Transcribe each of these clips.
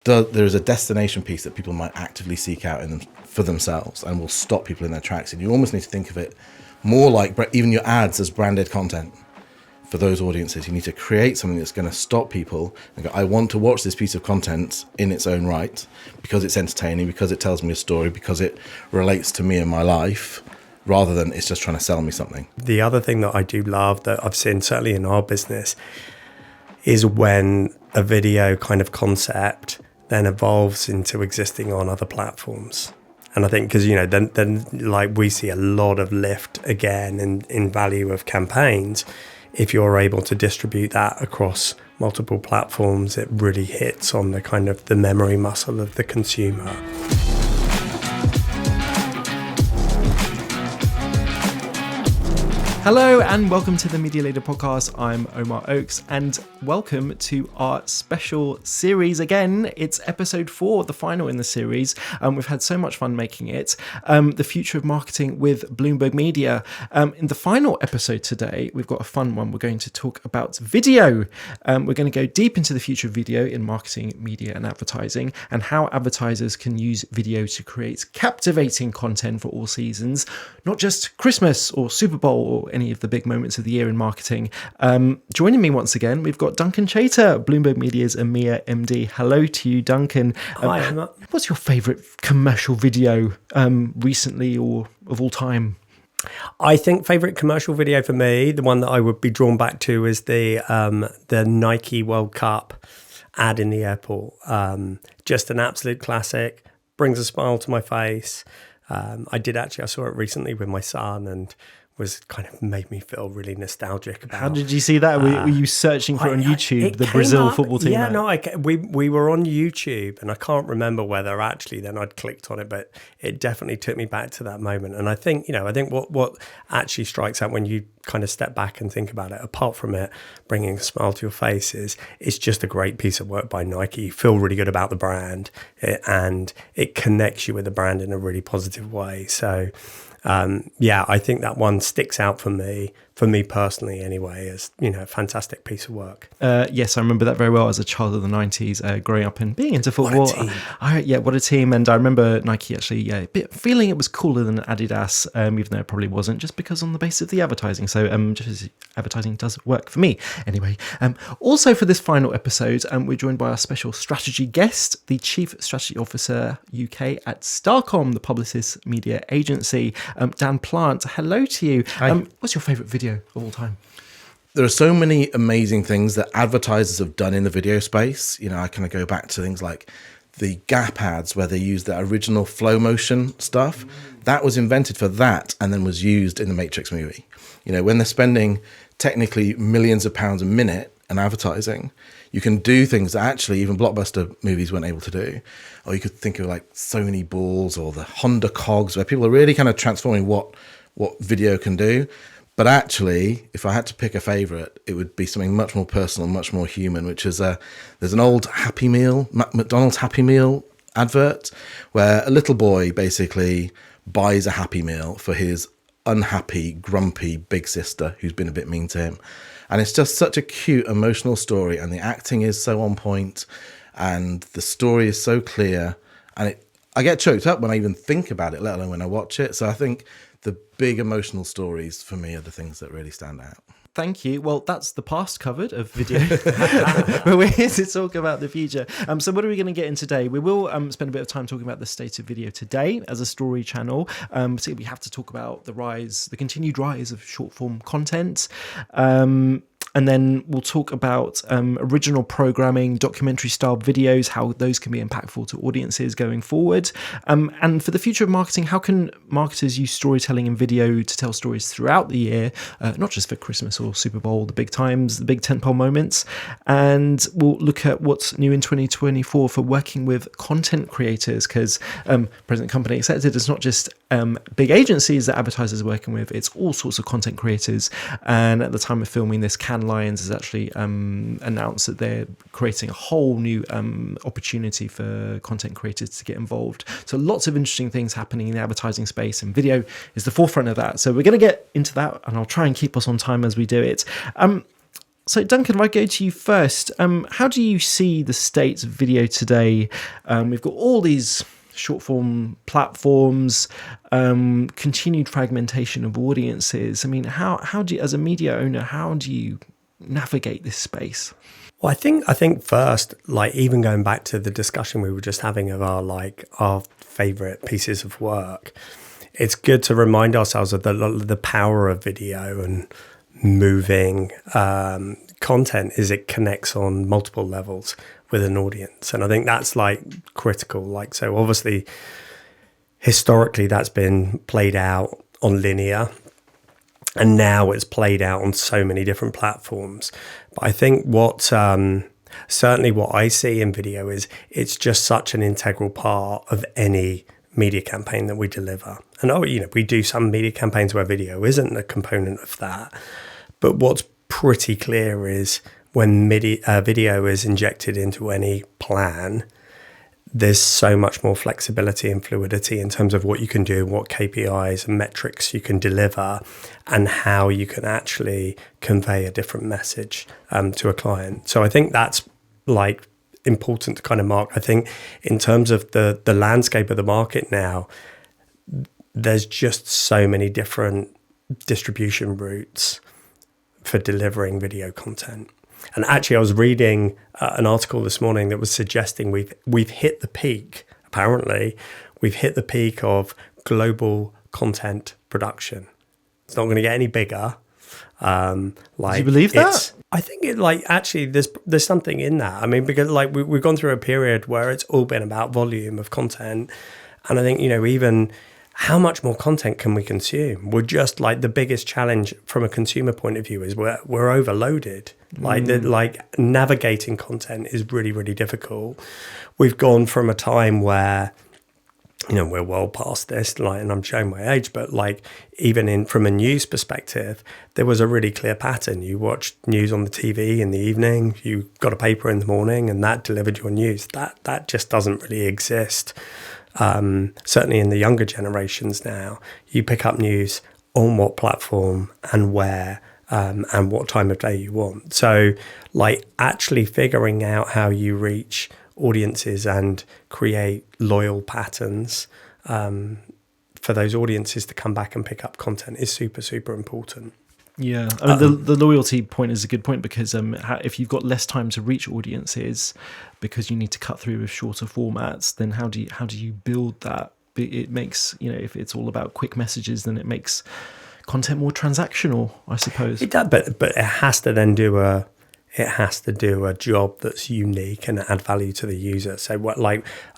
there is a destination piece that people might actively seek out for themselves and will stop people in their tracks. And you almost need to think of it more like even your ads as branded content for those audiences. You need to create something that's going to stop people and go, I want to watch this piece of content in its own right because it's entertaining, because it tells me a story, because it relates to me and my life, rather than it's just trying to sell me something. The other thing that I do love that I've seen certainly in our business is when a video kind of concept then evolves into existing on other platforms. And I think because, then like we see a lot of lift again in value of campaigns. If you're able to distribute that across multiple platforms, it really hits on the kind of the memory muscle of the consumer. Hello and welcome to the Media Leader Podcast. I'm Omar Oakes and welcome to our special series again. It's episode 4, the final in the series. We've had so much fun making it. The future of marketing with Bloomberg Media. In the final episode today, we've got a fun one. We're going to talk about video. We're going to go deep into the future of video in marketing, media and advertising, and how advertisers can use video to create captivating content for all seasons, not just Christmas or Super Bowl or any of the big moments of the year in marketing. Joining me once again, we've got Duncan Chater, Bloomberg Media's EMEA MD. Hello to you, Duncan. Hi, Emma. What's your favourite commercial video recently or of all time? I think favourite commercial video for me, the one that I would be drawn back to is the Nike World Cup ad in the airport. Just an absolute classic, brings a smile to my face. I saw it recently with my son and was kind of made me feel really nostalgic about. How did you see that? Were you searching for it on YouTube, the Brazil football team? Yeah, we were on YouTube, and I can't remember whether actually then I'd clicked on it, but it definitely took me back to that moment. And I think what actually strikes out when you kind of step back and think about it, apart from it bringing a smile to your face, is it's just a great piece of work by Nike. You feel really good about the brand, and it connects you with the brand in a really positive way. So I think that one sticks out for me personally anyway, as, a fantastic piece of work. Yes, I remember that very well as a child of the 90s, growing up and being into football. What a team. What a team. And I remember Nike actually feeling it was cooler than Adidas, even though it probably wasn't, just because on the basis of the advertising. So just as advertising does work for me anyway. Also for this final episode, we're joined by our special strategy guest, the Chief Strategy Officer UK at Starcom, the Publicis media agency, Dan Plant. Hello to you. What's your favourite video of all time? There are so many amazing things that advertisers have done in the video space. I kind of go back to things like the Gap ads where they used that original flow motion stuff. That was invented for that and then was used in the Matrix movie. When they're spending technically millions of pounds a minute on advertising, you can do things that actually even blockbuster movies weren't able to do. Or you could think of like Sony Balls or the Honda Cogs, where people are really kind of transforming what video can do. But actually, if I had to pick a favourite, it would be something much more personal, much more human, which is there's an old Happy Meal, McDonald's Happy Meal advert, where a little boy basically buys a Happy Meal for his unhappy, grumpy big sister who's been a bit mean to him. And it's just such a cute, emotional story, and the acting is so on point, and the story is so clear, and I get choked up when I even think about it, let alone when I watch it. So I think the big emotional stories for me are the things that really stand out. Thank you. Well, that's the past covered of video. But we're here to talk about the future. So what are we going to get in today? We will spend a bit of time talking about the state of video today as a story channel. So we have to talk about the continued rise of short form content. And then we'll talk about original programming, documentary style videos, how those can be impactful to audiences going forward. And for the future of marketing, how can marketers use storytelling and video to tell stories throughout the year, not just for Christmas or Super Bowl, the big times, the big tentpole moments. And we'll look at what's new in 2024 for working with content creators, because President Company Accepted, it's not just big agencies that advertisers are working with, it's all sorts of content creators. And at the time of filming this, Cannes Lions has actually announced that they're creating a whole new opportunity for content creators to get involved. So lots of interesting things happening in the advertising space, and video is the forefront of that. So we're going to get into that, and I'll try and keep us on time as we do it. So, Duncan, if I go to you first, how do you see the state of video today? We've got all these short form platforms, continued fragmentation of audiences. I mean, how do you, as a media owner, how do you navigate this space? Well, I think first, like even going back to the discussion we were just having of our favorite pieces of work, it's good to remind ourselves of the power of video and moving content is it connects on multiple levels with an audience. And I think that's like critical. Like, so obviously historically that's been played out on linear, and now it's played out on so many different platforms. But I think certainly what I see in video is it's just such an integral part of any media campaign that we deliver. And we do some media campaigns where video isn't a component of that. But what's pretty clear is when video is injected into any plan, there's so much more flexibility and fluidity in terms of what you can do, what KPIs and metrics you can deliver, and how you can actually convey a different message to a client. So I think that's like important to kind of mark. I think in terms of the landscape of the market now, there's just so many different distribution routes for delivering video content. And actually, I was reading an article this morning that was suggesting we've hit the peak. Apparently, we've hit the peak of global content production. It's not going to get any bigger. Do you believe that? I think it actually there's something in that. I mean, because we've gone through a period where it's all been about volume of content, and I think even how much more content can we consume? We're just the biggest challenge from a consumer point of view is we're overloaded. Navigating content is really, really difficult. We've gone from a time where, we're well past this, and I'm showing my age, but even from a news perspective, there was a really clear pattern. You watched news on the TV in the evening, you got a paper in the morning, and that delivered your news. That just doesn't really exist. Certainly in the younger generations now, you pick up news on what platform and where, and what time of day you want. So actually figuring out how you reach audiences and create loyal patterns for those audiences to come back and pick up content is super, super important. Yeah, I mean, the loyalty point is a good point because if you've got less time to reach audiences because you need to cut through with shorter formats, then how do you build that? It makes, if it's all about quick messages, then it makes content more transactional, I suppose. It does, but it has to then do a job that's unique and add value to the user. So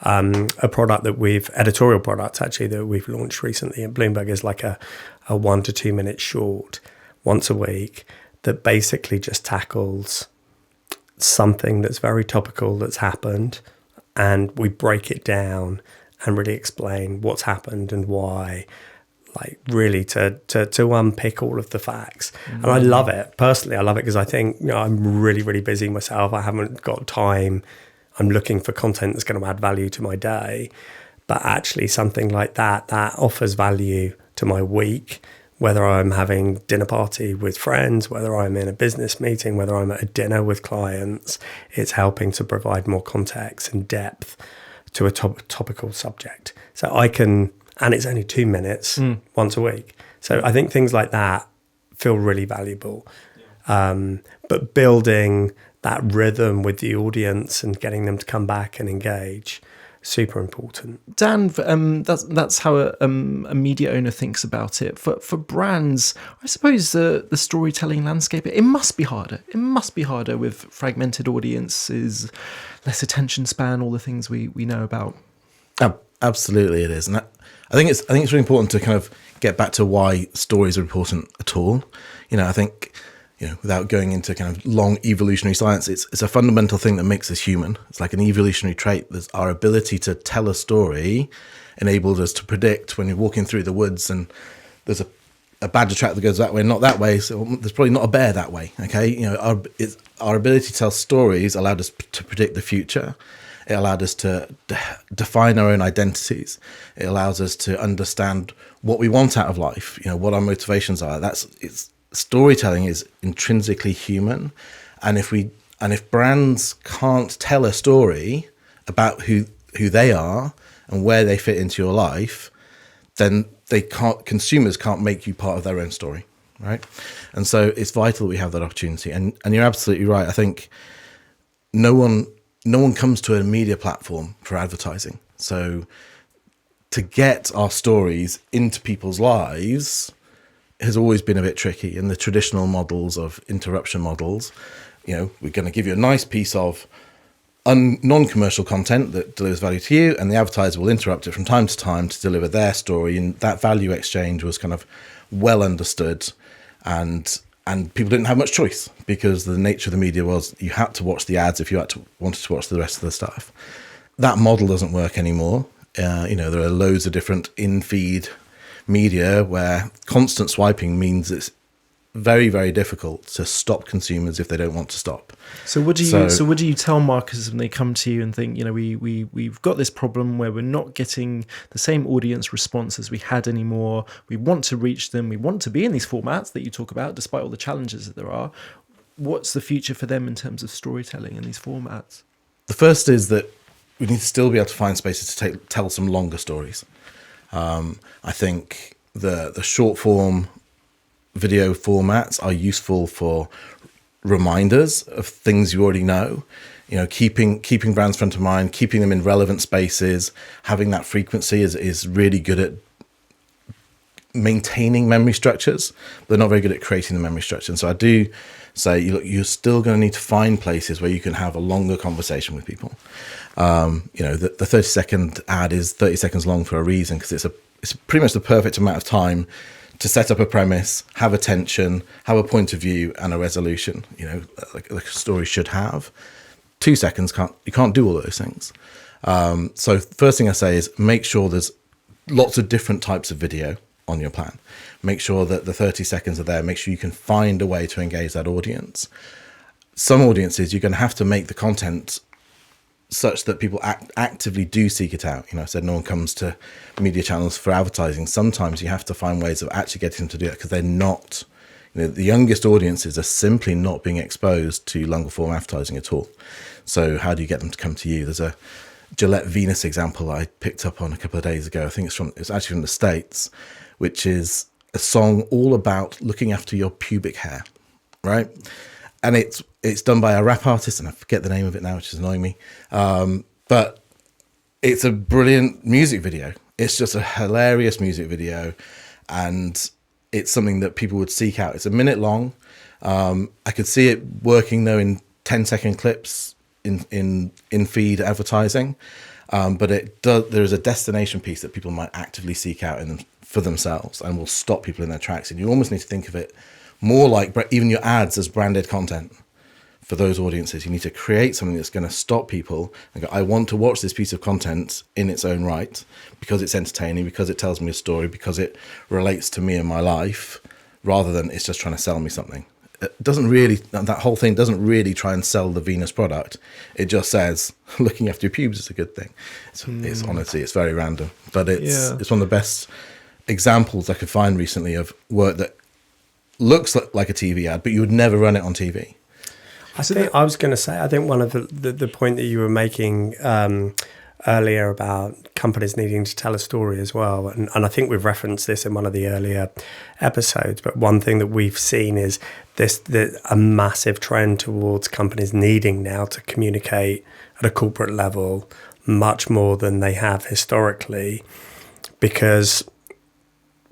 a product editorial product actually that we've launched recently at Bloomberg is a 1 to 2 minute short once a week that basically just tackles something that's very topical that's happened, and we break it down and really explain what's happened and why, really to unpick all of the facts. And I love it. Personally, I love it because I think I'm really, really busy myself. I haven't got time. I'm looking for content that's going to add value to my day. But actually something like that offers value to my week, whether I'm having dinner party with friends, whether I'm in a business meeting, whether I'm at a dinner with clients. It's helping to provide more context and depth to a topical subject. So and it's only 2 minutes once a week. So I think things like that feel really valuable. But building that rhythm with the audience and getting them to come back and engage, super important. Dan, that's how a media owner thinks about it. For brands, I suppose the storytelling landscape, it must be harder. It must be harder with fragmented audiences, less attention span, all the things we know about. Absolutely, it is, and I think it's really important to kind of get back to why stories are important at all. I think without going into kind of long evolutionary science, it's a fundamental thing that makes us human. It's like an evolutionary trait. There's our ability to tell a story enables us to predict when you're walking through the woods and there's a badger track that goes that way, not that way. So there's probably not a bear that way. Okay, our ability to tell stories allowed us to predict the future. It allowed us to define our own identities. It allows us to understand what we want out of life. What our motivations are. Storytelling is intrinsically human, And if brands can't tell a story about who they are and where they fit into your life, then consumers can't make you part of their own story, right? And so it's vital that we have that opportunity. And you're absolutely right. I think no one comes to a media platform for advertising. So to get our stories into people's lives has always been a bit tricky. And the traditional models of interruption models, we're going to give you a nice piece of non-commercial content that delivers value to you, and the advertiser will interrupt it from time to time to deliver their story. And that value exchange was kind of well understood, and people didn't have much choice because the nature of the media was you had to watch the ads if you wanted to watch the rest of the stuff. That model doesn't work anymore. There are loads of different in-feed media where constant swiping means it's very, very difficult to stop consumers if they don't want to stop. So what do you tell marketers when they come to you and think, we've got this problem where we're not getting the same audience response as we had anymore. We want to reach them. We want to be in these formats that you talk about, despite all the challenges that there are. What's the future for them in terms of storytelling in these formats? The first is that we need to still be able to find spaces to tell some longer stories. I think the short form video formats are useful for reminders of things you already know, keeping brands front of mind, keeping them in relevant spaces, having that frequency is really good at maintaining memory structures. They're not very good at creating the memory structure. And so I do say, you're still going to need to find places where you can have a longer conversation with people. The 30-second ad is 30 seconds long for a reason, because it's pretty much the perfect amount of time to set up a premise, have a tension, have a point of view and a resolution, like a story should have. 2 seconds, you can't do all those things. So first thing I say is make sure there's lots of different types of video on your plan. Make sure that the 30 seconds are there. Make sure you can find a way to engage that audience. Some audiences, you're going to have to make the content such that people actively do seek it out. I said no one comes to media channels for advertising. Sometimes you have to find ways of actually getting them to do that, because they're not, the youngest audiences are simply not being exposed to longer form advertising at all. So how do you get them to come to you? There's a Gillette Venus example I picked up on a couple of days ago. I think it's actually from the States, which is a song all about looking after your pubic hair, right? And it's done by a rap artist, and I forget the name of it now, which is annoying me. But it's a brilliant music video. It's just a hilarious music video, and it's something that people would seek out. It's a minute long. I could see it working though in 10-second clips in feed advertising, but there is a destination piece that people might actively seek out for themselves, and will stop people in their tracks. And you almost need to think of it more like even your ads as branded content for those audiences. You need to create something that's going to stop people and go, I want to watch this piece of content in its own right, because it's entertaining, because it tells me a story, because it relates to me and my life, rather than it's just trying to sell me something. That whole thing doesn't really try and sell the Venus product. It just says looking after your pubes is a good thing. It's honestly, it's very random, but it's one of the best examples I could find recently of work that looks like a TV ad, but you would never run it on TV. I think one of the point that you were making earlier about companies needing to tell a story as well, and I think we've referenced this in one of the earlier episodes, but one thing that we've seen is a massive trend towards companies needing now to communicate at a corporate level much more than they have historically, because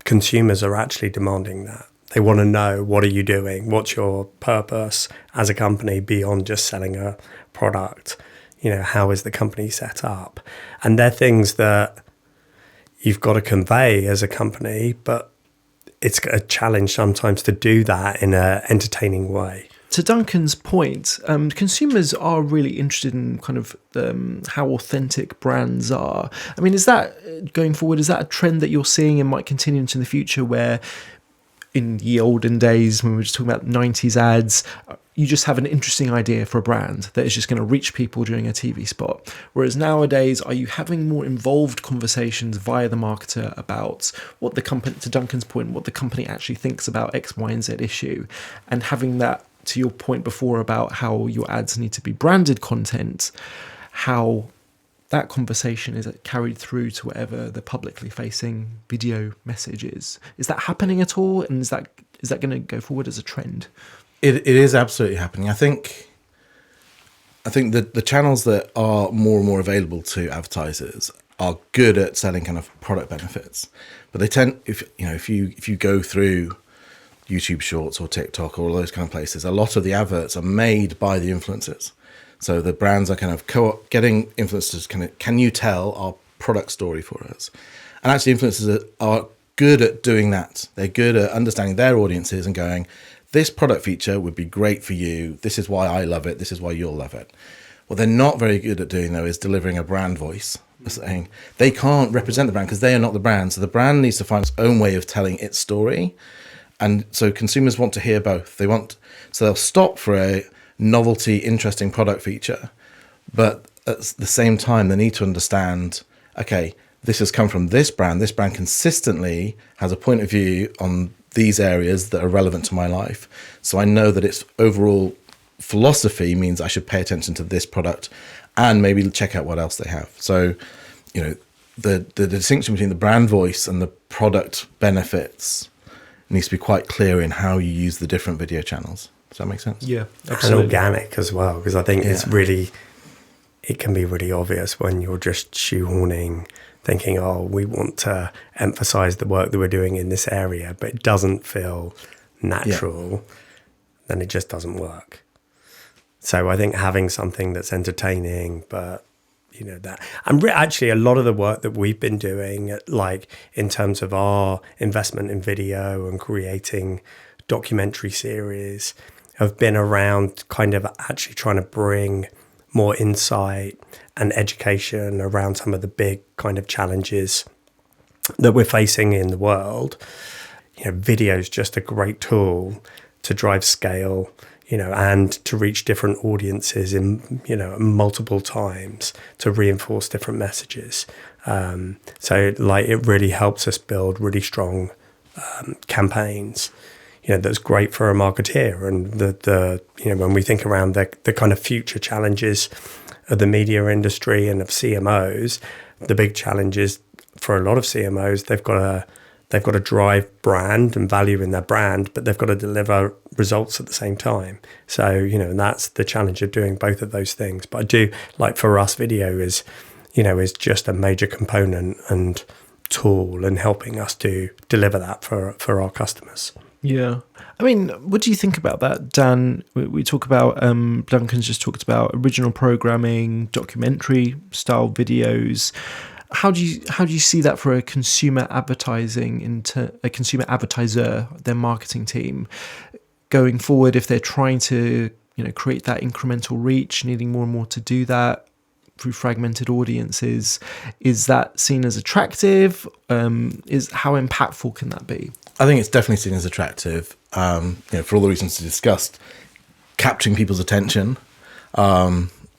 consumers are actually demanding that. They want to know, what are you doing? What's your purpose as a company beyond just selling a product? How is the company set up? And they're things that you've got to convey as a company, but it's a challenge sometimes to do that in an entertaining way. To Duncan's point, consumers are really interested in kind of how authentic brands are. I mean, is that, going forward, is that a trend that you're seeing and might continue into the future, where in the olden days, when we were just talking about 90s ads, you just have an interesting idea for a brand that is just going to reach people during a TV spot? Whereas nowadays, are you having more involved conversations via the marketer about what the company, to Duncan's point, what the company actually thinks about X, Y, and Z issue, and having that to your point before about how your ads need to be branded content, how that conversation is carried through to whatever the publicly facing video message is. Is that happening at all? And is that going to go forward as a trend? It is absolutely happening. I think that the channels that are more and more available to advertisers are good at selling kind of product benefits, but they tend, if you go through YouTube Shorts or TikTok or all those kind of places, a lot of the adverts are made by the influencers. So the brands are kind of getting influencers can you tell our product story for us? And actually influencers are good at doing that. They're good at understanding their audiences and going, this product feature would be great for you. This is why I love it. This is why you'll love it. What they're not very good at doing, though, is delivering a brand voice. Saying they can't represent the brand because they are not the brand. So the brand needs to find its own way of telling its story. And so consumers want to hear both. So they'll stop for a novelty, interesting product feature, but at the same time, they need to understand, okay, this has come from this brand. This brand consistently has a point of view on these areas that are relevant to my life. So I know that its overall philosophy means I should pay attention to this product and maybe check out what else they have. So, the distinction between the brand voice and the product benefits needs to be quite clear in how you use the different video channels. Does that make sense? Yeah, absolutely. And organic as well, because I think it can be really obvious when you're just shoehorning, thinking, oh, we want to emphasize the work that we're doing in this area, but it doesn't feel natural, then it just doesn't work. So I think having something that's entertaining, but that, and actually a lot of the work that we've been doing, like in terms of our investment in video and creating documentary series, have been around kind of actually trying to bring more insight and education around some of the big kind of challenges that we're facing in the world. Video is just a great tool to drive scale, and to reach different audiences in, multiple times to reinforce different messages. So it really helps us build really strong campaigns, that's great for a marketeer. And the when we think around the kind of future challenges of the media industry and of CMOs, the big challenge is for a lot of CMOs, they've got to drive brand and value in their brand, but they've got to deliver results at the same time. So, and that's the challenge of doing both of those things. But I do, for us, video is just a major component and tool in helping us to deliver that for our customers. Yeah. I mean, what do you think about that, Dan? We talk about, Duncan's just talked about original programming, documentary style videos. How do you see that for a consumer advertising a consumer advertiser, their marketing team going forward, if they're trying to create that incremental reach, needing more and more to do that through fragmented audiences? Is that seen as attractive? How impactful can that be? I think it's definitely seen as attractive. For all the reasons discussed, capturing people's attention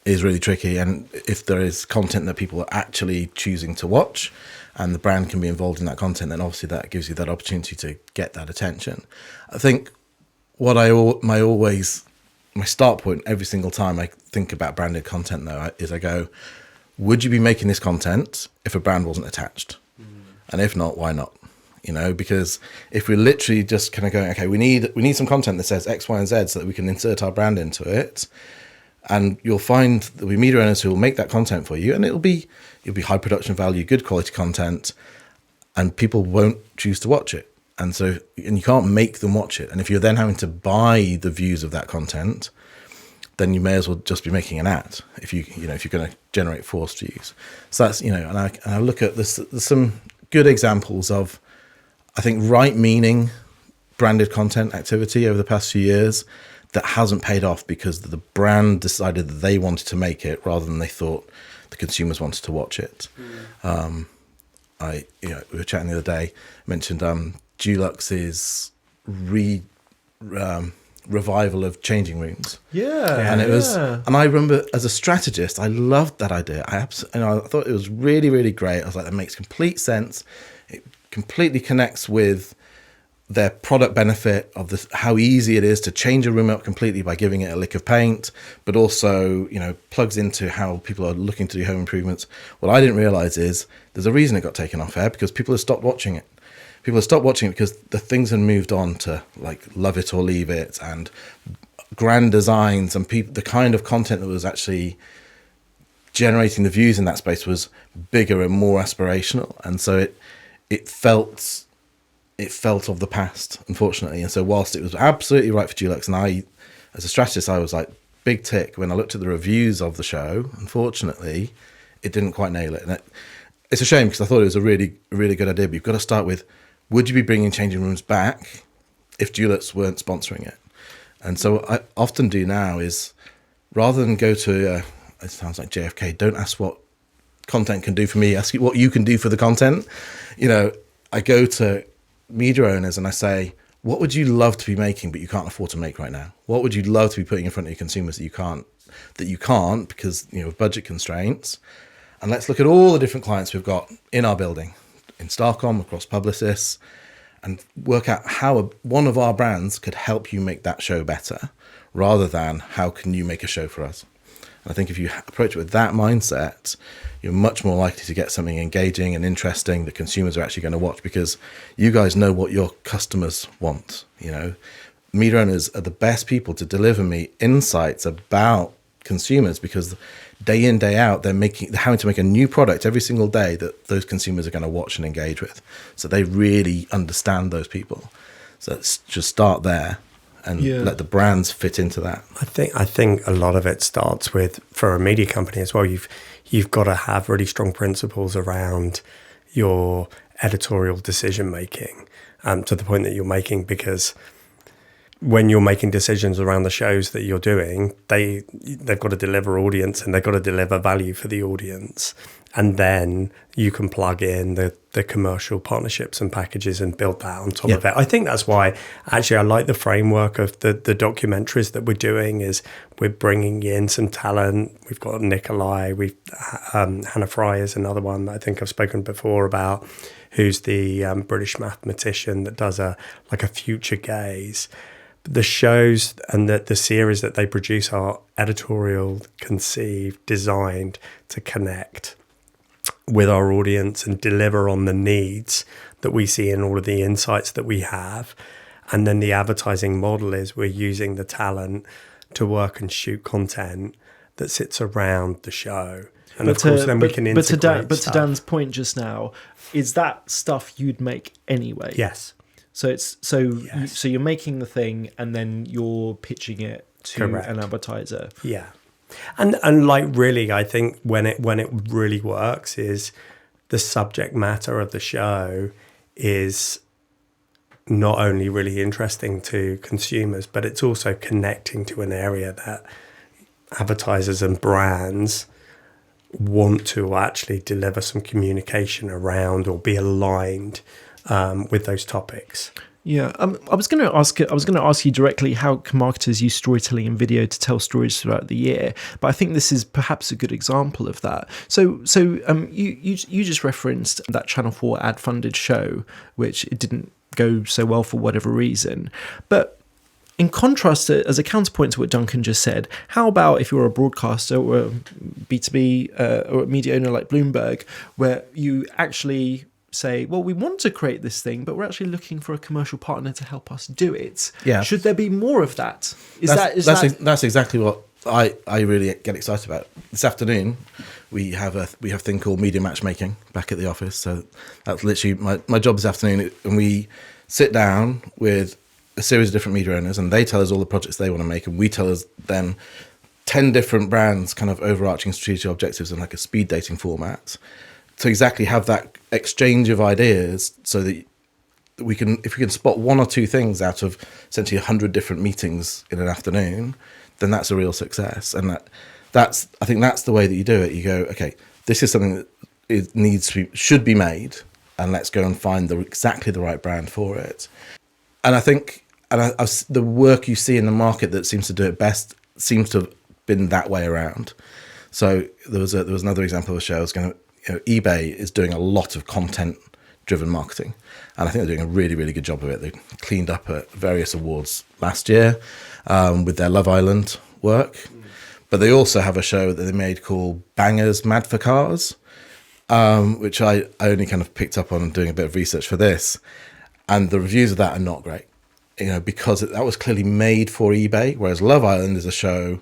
is really tricky, and if there is content that people are actually choosing to watch and the brand can be involved in that content, then obviously that gives you that opportunity to get that attention. I think what my start point every single time I think about branded content though is I go, would you be making this content if a brand wasn't attached? And if not, why not? Because if we're literally just kind of going, okay, we need some content that says X, Y, and Z so that we can insert our brand into it. And you'll find there'll be media owners who will make that content for you, and it'll be high production value, good quality content, and people won't choose to watch it. And you can't make them watch it. And if you're then having to buy the views of that content, then you may as well just be making an ad if you're going to generate forced views. So that's, and I look at this, there's some good examples of, I think, right meaning branded content activity over the past few years that hasn't paid off because the brand decided that they wanted to make it rather than they thought the consumers wanted to watch it. We were chatting the other day, mentioned Dulux's revival of changing rooms. And it was, and I remember as a strategist, I loved that idea. I thought it was really, really great. I was like, that makes complete sense. It completely connects with their product benefit of this, how easy it is to change a room up completely by giving it a lick of paint, but also, plugs into how people are looking to do home improvements. What I didn't realize is there's a reason it got taken off air, because people have stopped watching it. People have stopped watching it because the things have moved on to like Love It or Leave It and grand designs, and the kind of content that was actually generating the views in that space was bigger and more aspirational. And so it felt of the past, unfortunately. And so whilst it was absolutely right for Dulux, and I, as a strategist, I was like, big tick when I looked at the reviews of the show, unfortunately, it didn't quite nail it. And it's a shame, because I thought it was a really, really good idea. But you've got to start with, would you be bringing changing rooms back if Dulux weren't sponsoring it? And so what I often do now is, rather than go to, it sounds like JFK, don't ask what content can do for me, ask what you can do for the content. I go to media owners and I say, what would you love to be making but you can't afford to make right now? What would you love to be putting in front of your consumers that you can't because of budget constraints? And let's look at all the different clients we've got in our building, in Starcom, across Publicis, and work out how one of our brands could help you make that show better, rather than how can you make a show for us. And I think if you approach it with that mindset, you're much more likely to get something engaging and interesting that consumers are actually going to watch, because you guys know what your customers want. Media owners are the best people to deliver me insights about consumers, because day in, day out, they're having to make a new product every single day that those consumers are going to watch and engage with. So they really understand those people. So let's just start there and let the brands fit into that. I think a lot of it starts with, for a media company as well, you've got to have really strong principles around your editorial decision making, to the point that you're making, because when you're making decisions around the shows that you're doing, they've got to deliver audience, and they've got to deliver value for the audience. And then you can plug in the commercial partnerships and packages and build that on top of it. I think that's why actually I like the framework of the documentaries that we're doing. Is we're bringing in some talent. We've got Nikolai, Hannah Fry is another one that I think I've spoken before about, who's the British mathematician that does a future gaze. The shows and the series that they produce are editorial, conceived, designed to connect with our audience and deliver on the needs that we see in all of the insights that we have. And then the advertising model is we're using the talent to work and shoot content that sits around the show. And of course, then we can integrate But to Dan's point just now, is that stuff you'd make anyway? Yes. So so you're making the thing and then you're pitching it to an advertiser. Yeah. And like really, I think when it really works is the subject matter of the show is not only really interesting to consumers, but it's also connecting to an area that advertisers and brands want to actually deliver some communication around or be aligned with those topics. Yeah, I was going to ask you directly, how can marketers use storytelling in video to tell stories throughout the year? But I think this is perhaps a good example of that. So you just referenced that Channel 4 ad-funded show, which it didn't go so well for whatever reason. But in contrast to, as a counterpoint to what Duncan just said, how about if you're a broadcaster or a B2B or a media owner like Bloomberg, where you actually say, well, we want to create this thing, but we're actually looking for a commercial partner to help us do it. Yeah. Should there be more of that? That's exactly what I really get excited about. This afternoon, we have a thing called media matchmaking back at the office. So that's literally my job this afternoon. And we sit down with a series of different media owners, and they tell us all the projects they want to make, and we tell them 10 different brands, kind of overarching strategic objectives in like a speed dating format, to exactly have that exchange of ideas, so that if we can spot one or two things out of essentially 100 different meetings in an afternoon, then that's a real success. And I think that's the way that you do it. You go, okay, this is something that should be made, and let's go and find exactly the right brand for it. And I think, the work you see in the market that seems to do it best seems to have been that way around. So there was another example of a show I was going to. eBay is doing a lot of content driven marketing. And I think they're doing a really, really good job of it. They cleaned up at various awards last year with their Love Island work. But they also have a show that they made called Bangers Mad for Cars, which I only kind of picked up on doing a bit of research for this. And the reviews of that are not great, because that was clearly made for eBay, whereas Love Island is a show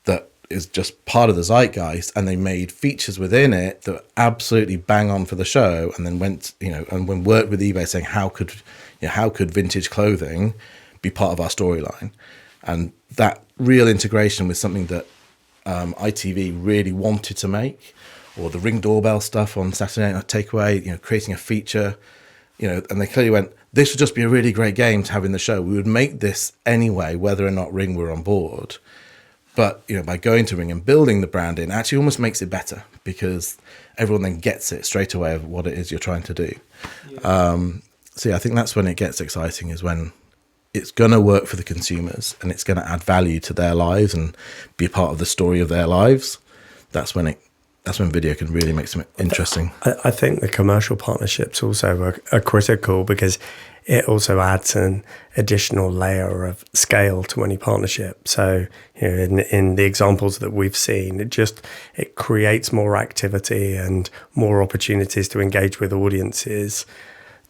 that is just part of the zeitgeist, and they made features within it that absolutely bang on for the show, and then went, and when worked with eBay saying how could vintage clothing be part of our storyline, and that real integration with something that ITV really wanted to make, or the Ring doorbell stuff on Saturday Night Takeaway, creating a feature, and they clearly went, this would just be a really great game to have in the show. We would make this anyway, whether or not Ring were on board. But, by going to Ring and building the brand in actually almost makes it better, because everyone then gets it straight away of what it is you're trying to do. Yeah. I think that's when it gets exciting, is when it's going to work for the consumers and it's going to add value to their lives and be a part of the story of their lives. That's when video can really make something interesting. I think the commercial partnerships also are critical, because it also adds an additional layer of scale to any partnership. So, in the examples that we've seen, it creates more activity and more opportunities to engage with audiences.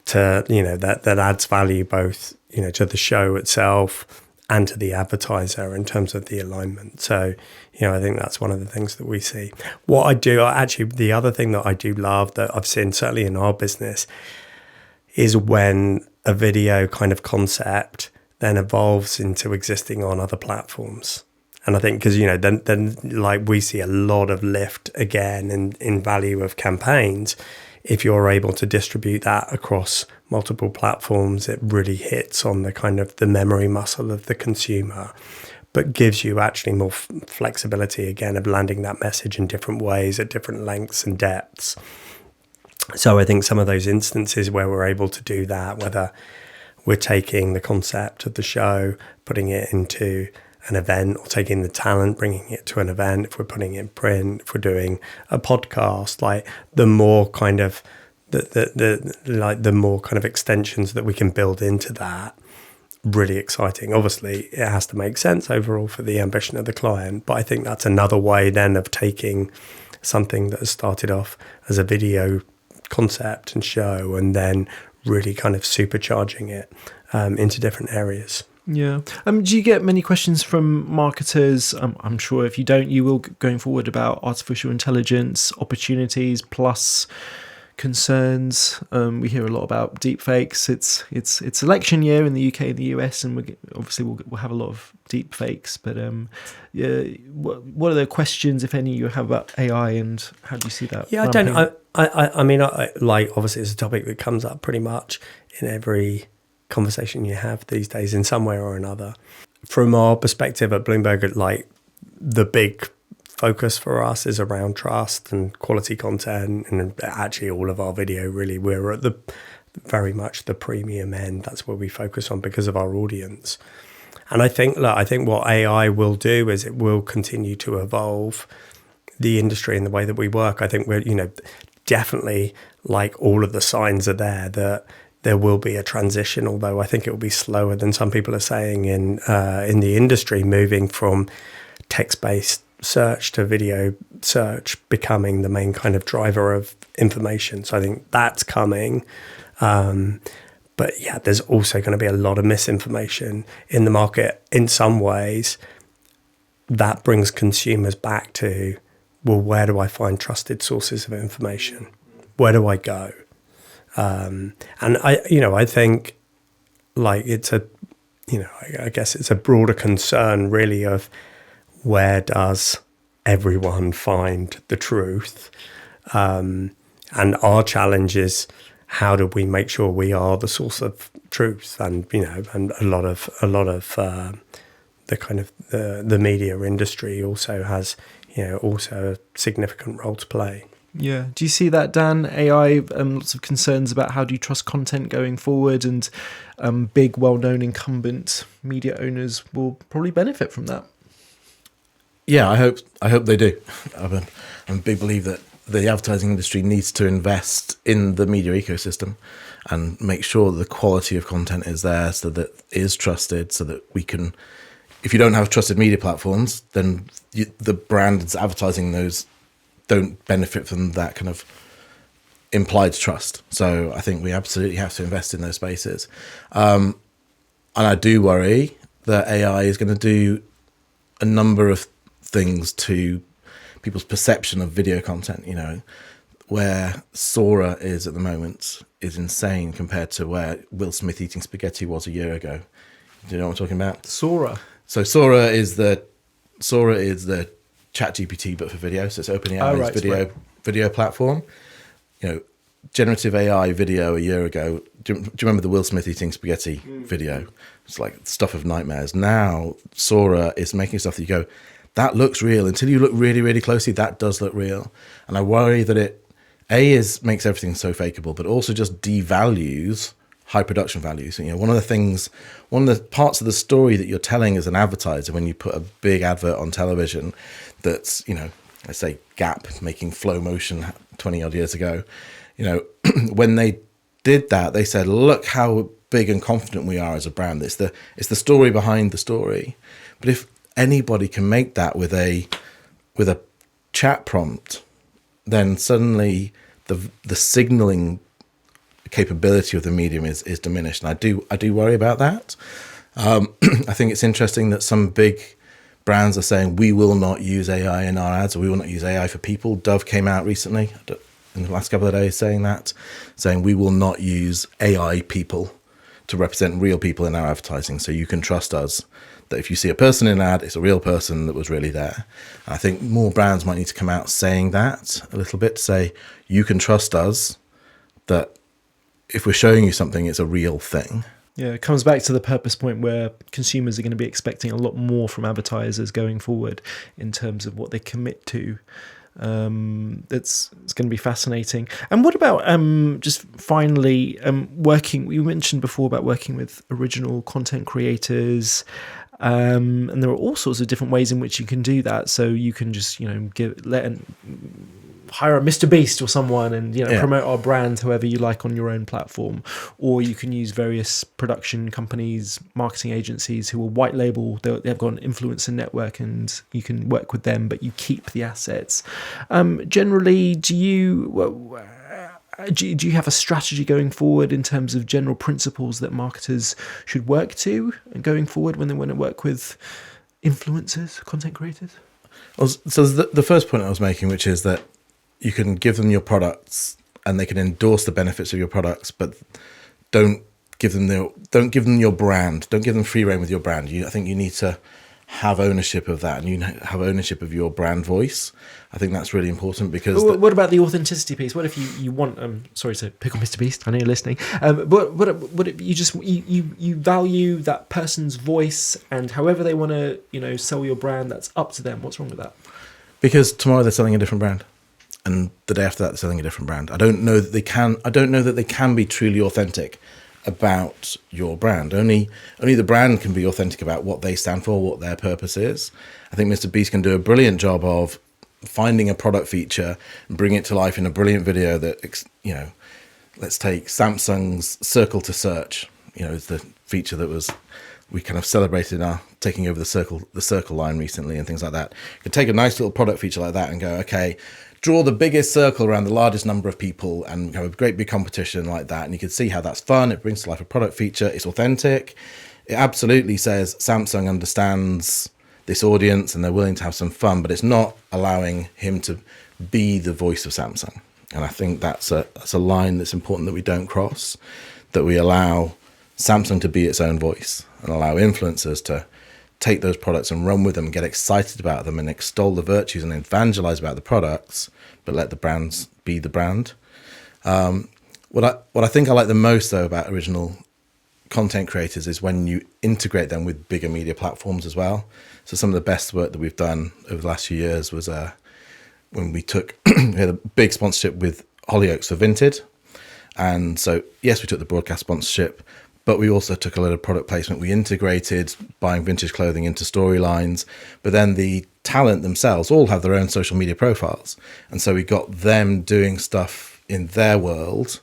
That adds value both to the show itself and to the advertiser in terms of the alignment. So, I think that's one of the things that we see. The other thing that I do love that I've seen certainly in our business is when a video kind of concept then evolves into existing on other platforms. And I think because, then like we see a lot of lift again in value of campaigns. If you're able to distribute that across multiple platforms, it really hits on the kind of the memory muscle of the consumer, but gives you actually more flexibility again of landing that message in different ways at different lengths and depths. So I think some of those instances where we're able to do that, whether we're taking the concept of the show, putting it into an event, or taking the talent, bringing it to an event, if we're putting it in print, if we're doing a podcast, like the more kind of the more kind of extensions that we can build into that, really exciting. Obviously, it has to make sense overall for the ambition of the client, but I think that's another way then of taking something that has started off as a video concept and show, and then really kind of supercharging it into different areas. Yeah. Do you get many questions from marketers? I'm sure if you don't, you will, going forward, about artificial intelligence, opportunities plus concerns. We hear a lot about deepfakes. It's election year in the UK and the US, and we'll have a lot of deepfakes. But what are the questions, if any, you have about AI, and how do you see that? Yeah, I mean, obviously it's a topic that comes up pretty much in every conversation you have these days in some way or another. From our perspective at Bloomberg, like the big focus for us is around trust and quality content, and actually all of our video, really, we're at the very much the premium end. That's where we focus on because of our audience. And I think what AI will do is it will continue to evolve the industry and the way that we work. I think we're, definitely, like, all of the signs are there that there will be a transition, although I think it will be slower than some people are saying in the industry, moving from text-based search to video search becoming the main kind of driver of information. So I think that's coming. But yeah, there's also going to be a lot of misinformation in the market. In some ways, that brings consumers back to, well, where do I find trusted sources of information? Where do I go? And I think, like, it's a, I guess it's a broader concern really of where does everyone find the truth? And our challenge is, how do we make sure we are the source of truth? And, and a lot of the kind of the media industry also has, also a significant role to play. Yeah. Do you see that, Dan? AI, lots of concerns about how do you trust content going forward, and big, well-known incumbent media owners will probably benefit from that. Yeah, I hope they do. I'm a big believer the advertising industry needs to invest in the media ecosystem and make sure that the quality of content is there, so that it is trusted, so that we can, if you don't have trusted media platforms, then the brands advertising those don't benefit from that kind of implied trust. So I think we absolutely have to invest in those spaces. And I do worry that AI is going to do a number of things to people's perception of video content. You know, where Sora is at the moment is insane compared to where Will Smith eating spaghetti was a year ago. Do you know what I'm talking about? Sora. So Sora is the ChatGPT but for video. So it's OpenAI's video platform. You know, generative AI video a year ago. Do you remember the Will Smith eating spaghetti video? It's like stuff of nightmares. Now Sora is making stuff that you go, that looks real. Until you look really, really closely, that does look real. And I worry that it makes everything so fakeable, but also just devalues high production values. You know, one of the parts of the story that you're telling as an advertiser when you put a big advert on television that's, you know, let's say Gap making flow motion 20 odd years ago, you know, when they did that, they said, look how big and confident we are as a brand. It's the story behind the story. But if anybody can make that with a chat prompt, then suddenly the signaling capability of the medium is diminished. And I do worry about that. I think it's interesting that some big brands are saying we will not use AI in our ads, or we will not use AI for people. Dove came out recently in the last couple of days saying we will not use AI people to represent real people in our advertising. So you can trust us that if you see a person in an ad, it's a real person that was really there. And I think more brands might need to come out saying that a little bit, to say you can trust us that if we're showing you something, it's a real thing. Yeah, it comes back to the purpose point where consumers are going to be expecting a lot more from advertisers going forward in terms of what they commit to. It's going to be fascinating. And what about just finally working? We mentioned before about working with original content creators. And there are all sorts of different ways in which you can do that. So you can just, you know, hire a Mr. Beast or someone and, you know, promote our brand however you like on your own platform. Or you can use various production companies, marketing agencies who will white label. They've got an influencer network and you can work with them, but you keep the assets. Generally, do you have a strategy going forward in terms of general principles that marketers should work to going forward when they want to work with influencers, content creators? Well, so the first point I was making, which is that you can give them your products and they can endorse the benefits of your products, but don't give them your brand. Don't give them free rein with your brand. I think you need to have ownership of that, and you have ownership of your brand voice. I think that's really important because. What about the authenticity piece? What if you want? Sorry to pick on Mr. Beast. I know you're listening. What if you value that person's voice, and however they want to, you know, sell your brand, that's up to them. What's wrong with that? Because tomorrow they're selling a different brand, and the day after that they're selling a different brand. I don't know that they can be truly authentic about your brand. Only the brand can be authentic about what they stand for, what their purpose is. I think Mr. Beast can do a brilliant job of finding a product feature and bring it to life in a brilliant video that, you know, let's take Samsung's Circle to Search, you know, is the feature that we kind of celebrated in our taking over the circle line recently and things like that. You can take a nice little product feature like that and go, okay, draw the biggest circle around the largest number of people and have a great big competition like that. And you can see how that's fun. It brings to life a product feature. It's authentic. It absolutely says Samsung understands this audience and they're willing to have some fun, but it's not allowing him to be the voice of Samsung. And I think that's a line that's important that we don't cross, that we allow Samsung to be its own voice and allow influencers to take those products and run with them, get excited about them and extol the virtues and evangelize about the products, but let the brands be the brand. What I think I like the most though about original content creators is when you integrate them with bigger media platforms as well. So some of the best work that we've done over the last few years was when we had a big sponsorship with Hollyoaks for Vinted. And so, yes, we took the broadcast sponsorship, but we also took a lot of product placement. We integrated buying vintage clothing into storylines, but then the talent themselves all have their own social media profiles. And so we got them doing stuff in their world,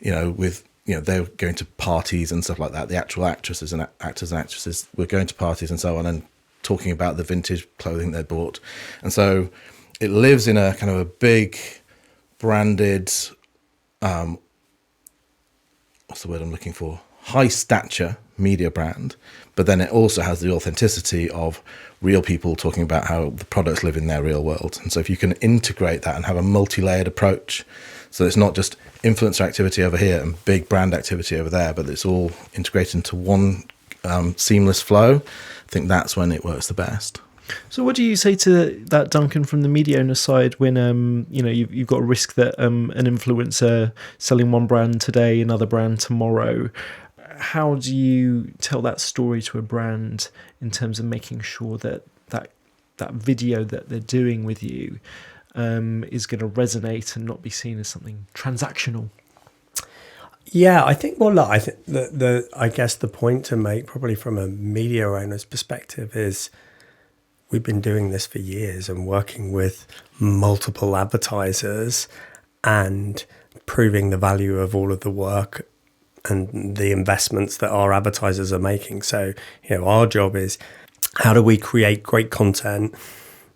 with, they're going to parties and stuff like that. The actual actors and actresses were going to parties and so on and talking about the vintage clothing they bought. And so it lives in a kind of a big branded, what's the word I'm looking for? High stature media brand, but then it also has the authenticity of real people talking about how the products live in their real world. And so if you can integrate that and have a multi-layered approach, so it's not just influencer activity over here and big brand activity over there, but it's all integrated into one seamless flow, I think that's when it works the best. So what do you say to that, Duncan, from the media owner side, when you've got a risk that an influencer selling one brand today, another brand tomorrow? How do you tell that story to a brand in terms of making sure that video that they're doing with you is going to resonate and not be seen as something transactional? Yeah, I think. Well, look, I think I guess the point to make, probably from a media owner's perspective, is we've been doing this for years and working with multiple advertisers and proving the value of all of the work and the investments that our advertisers are making. So, our job is, how do we create great content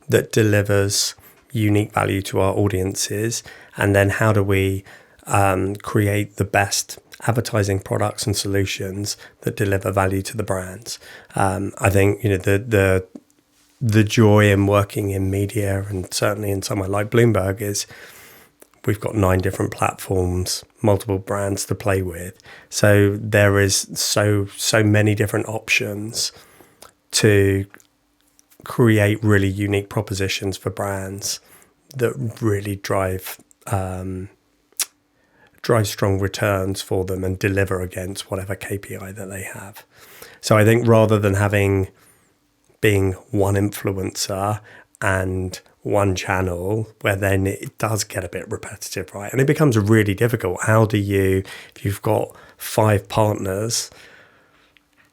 that delivers unique value to our audiences? And then how do we create the best advertising products and solutions that deliver value to the brands? I think, the joy in working in media, and certainly in somewhere like Bloomberg, is we've got 9 different platforms, multiple brands to play with. So there is so many different options to create really unique propositions for brands that really drive strong returns for them and deliver against whatever KPI that they have. So I think rather than being one influencer and one channel, where then it does get a bit repetitive, right? And it becomes really difficult. How do you, if you've got 5 partners,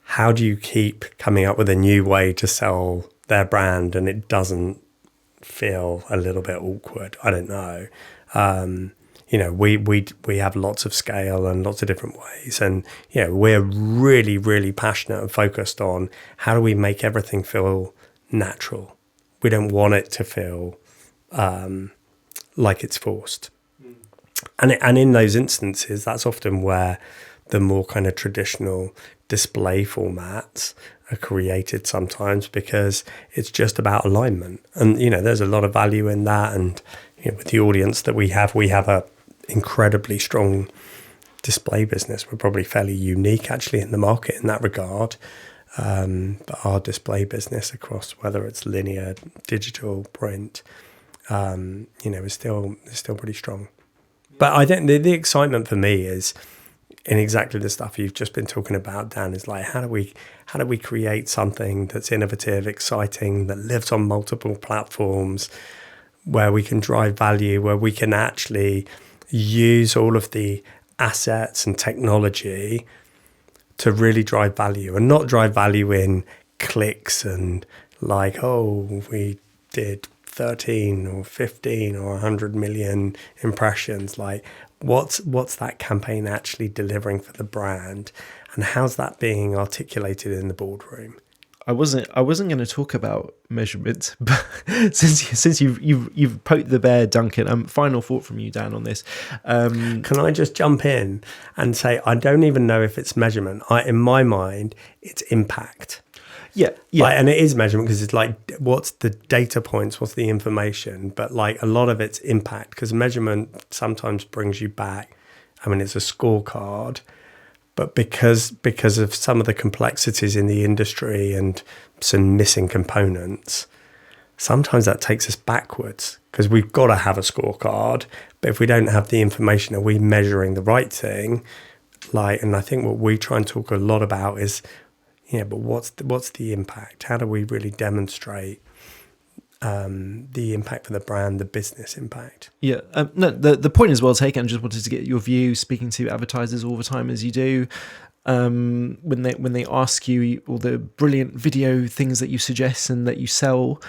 how do you keep coming up with a new way to sell their brand and it doesn't feel a little bit awkward? I don't know. We have lots of scale and lots of different ways, and we're really, really passionate and focused on how do we make everything feel natural. We don't want it to feel like it's forced. And in those instances, that's often where the more kind of traditional display formats are created sometimes, because it's just about alignment. And, there's a lot of value in that. And with the audience that we have a incredibly strong display business. We're probably fairly unique actually in the market in that regard. But our display business across whether it's linear, digital, print, is still pretty strong. But I think the excitement for me is in exactly the stuff you've just been talking about, Dan, is like, how do we create something that's innovative, exciting, that lives on multiple platforms, where we can drive value, where we can actually use all of the assets and technology to really drive value, and not drive value in clicks and like, oh, we did 13 or 15 or 100 million impressions. Like, what's that campaign actually delivering for the brand, and how's that being articulated in the boardroom? I wasn't going to talk about measurement, but since you've poked the bear, Duncan, final thought from you, Dan, on this. Can I just jump in and say, I don't even know if it's measurement. In my mind, it's impact. Yeah. And it is measurement, because it's like, what's the data points, what's the information? But like, a lot of it's impact, because measurement sometimes brings you back. I mean, it's a scorecard. But because of some of the complexities in the industry and some missing components, sometimes that takes us backwards, because we've got to have a scorecard. But if we don't have the information, are we measuring the right thing? And I think what we try and talk a lot about is, but what's the impact? How do we really demonstrate the impact for the brand, the business impact? Yeah, no, the point is well taken. I just wanted to get your view, speaking to advertisers all the time as you do, when they ask you all the brilliant video things that you suggest and that you sell,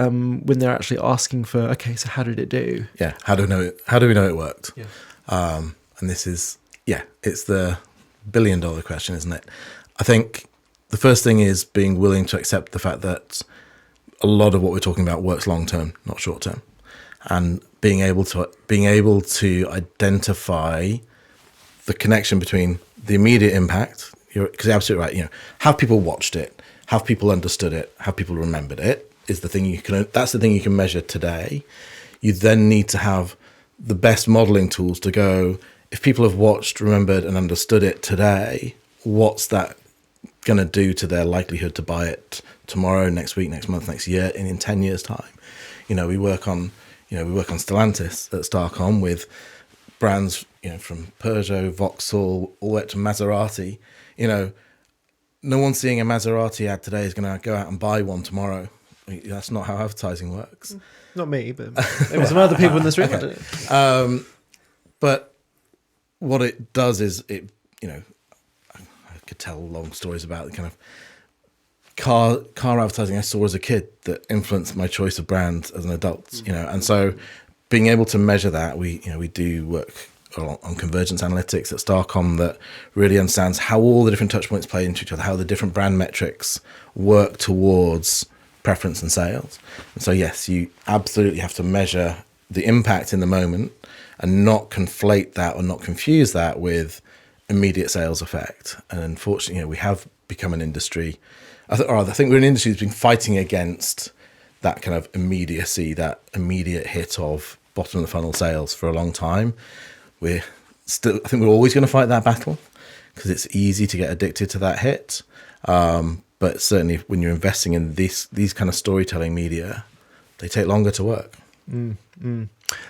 when they're actually asking for, okay, so how did it do? Yeah. How do we know it worked? Yeah. And this is, it's the $1 billion question, isn't it? I think the first thing is being willing to accept the fact that a lot of what we're talking about works long term, not short term, and being able to identify the connection between the immediate impact. Because you're absolutely right. Have people watched it? Have people understood it? Have people remembered it? Is the thing that's the thing you can measure today. You then need to have the best modeling tools to go, if people have watched, remembered, and understood it today, what's that going to do to their likelihood to buy it tomorrow, next week, next month, next year, and in 10 years' time? We work on Stellantis at Starcom with brands, from Peugeot, Vauxhall, all the way up to Maserati. No one seeing a Maserati ad today is going to go out and buy one tomorrow. That's not how advertising works. Not me, but maybe some other people in this room. Okay. But what it does is I could tell long stories about the kind of car advertising I saw as a kid that influenced my choice of brands as an adult. And so being able to measure that, we do work on convergence analytics at Starcom that really understands how all the different touch points play into each other, how the different brand metrics work towards preference and sales. And so, yes, you absolutely have to measure the impact in the moment and not conflate that or not confuse that with immediate sales effect. And unfortunately, we have become an industry, I think we're an industry that's been fighting against that kind of immediacy, that immediate hit of bottom of the funnel sales for a long time. I think we're always going to fight that battle because it's easy to get addicted to that hit. But certainly when you're investing in these kind of storytelling media, they take longer to work.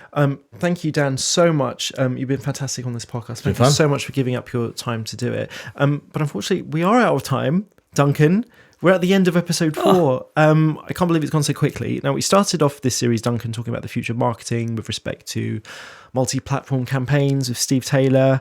Thank you, Dan, so much. You've been fantastic on this podcast. Thank you so much for giving up your time to do it. But unfortunately, we are out of time. Duncan, we're at the end of episode 4. I can't believe it's gone so quickly. Now, we started off this series, Duncan, talking about the future of marketing with respect to multi-platform campaigns with Steve Taylor.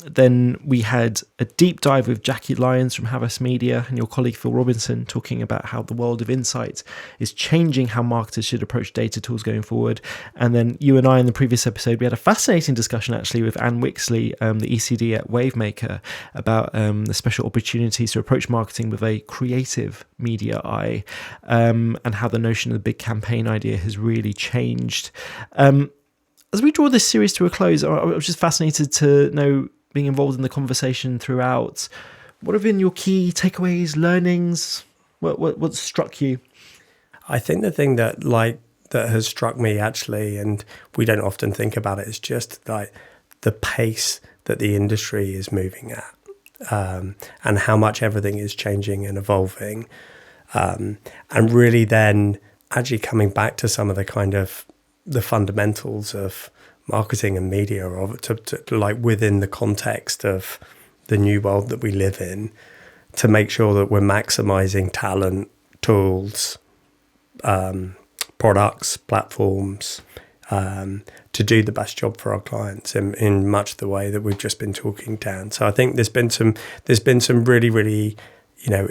Then we had a deep dive with Jackie Lyons from Havas Media and your colleague Phil Robinson talking about how the world of insight is changing how marketers should approach data tools going forward. And then you and I in the previous episode, we had a fascinating discussion actually with Anne Wixley, the ECD at Wavemaker, about the special opportunities to approach marketing with a creative media eye, and how the notion of the big campaign idea has really changed. As we draw this series to a close, I was just fascinated to know, being involved in the conversation throughout, what have been your key takeaways, learnings? What struck you? I think the thing that has struck me actually, and we don't often think about it, is just like the pace that the industry is moving at, and how much everything is changing and evolving, and really then actually coming back to some of the kind of the fundamentals of marketing and media, of to like within the context of the new world that we live in, to make sure that we're maximizing talent, tools, products, platforms, to do the best job for our clients in much the way that we've just been talking, Dan. So I think there's been some really, really,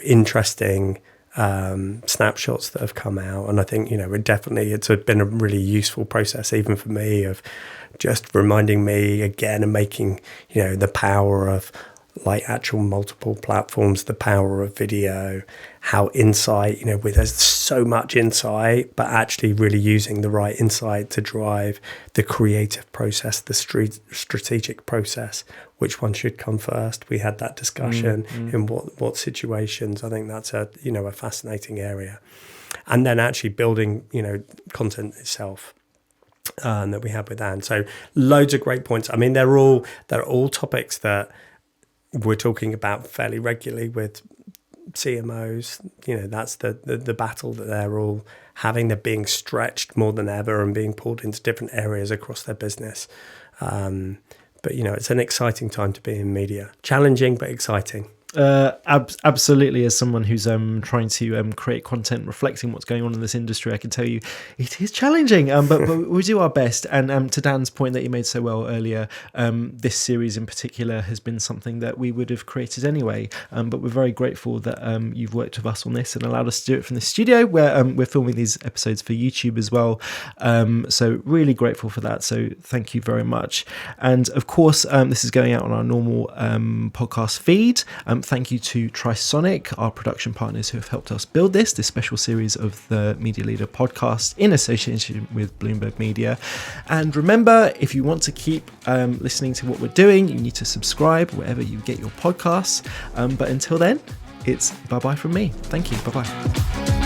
interesting snapshots that have come out, and I think it's been a really useful process even for me, of just reminding me again and making the power of like actual multiple platforms, the power of video, how insight, there's so much insight, but actually really using the right insight to drive the creative process, the strategic process, which one should come first. We had that discussion in what situations. I think that's a fascinating area. And then actually building, content itself. That we had with Anne. So loads of great points. I mean, they're all topics that we're talking about fairly regularly with CMOs. That's the battle that they're all having. They're being stretched more than ever and being pulled into different areas across their business. But it's an exciting time to be in media. Challenging but exciting. Absolutely. As someone who's trying to create content reflecting what's going on in this industry, I can tell you it is challenging, but we do our best. And to Dan's point that you made so well earlier, this series in particular has been something that we would have created anyway, but we're very grateful that you've worked with us on this and allowed us to do it from the studio where we're filming these episodes for YouTube as well. So really grateful for that. So thank you very much. And of course, this is going out on our normal podcast feed. Thank you to Trisonic, our production partners who have helped us build this special series of the Media Leader podcast in association with Bloomberg Media. And remember, if you want to keep listening to what we're doing, you need to subscribe wherever you get your podcasts. But until then, it's bye-bye from me. Thank you. Bye-bye.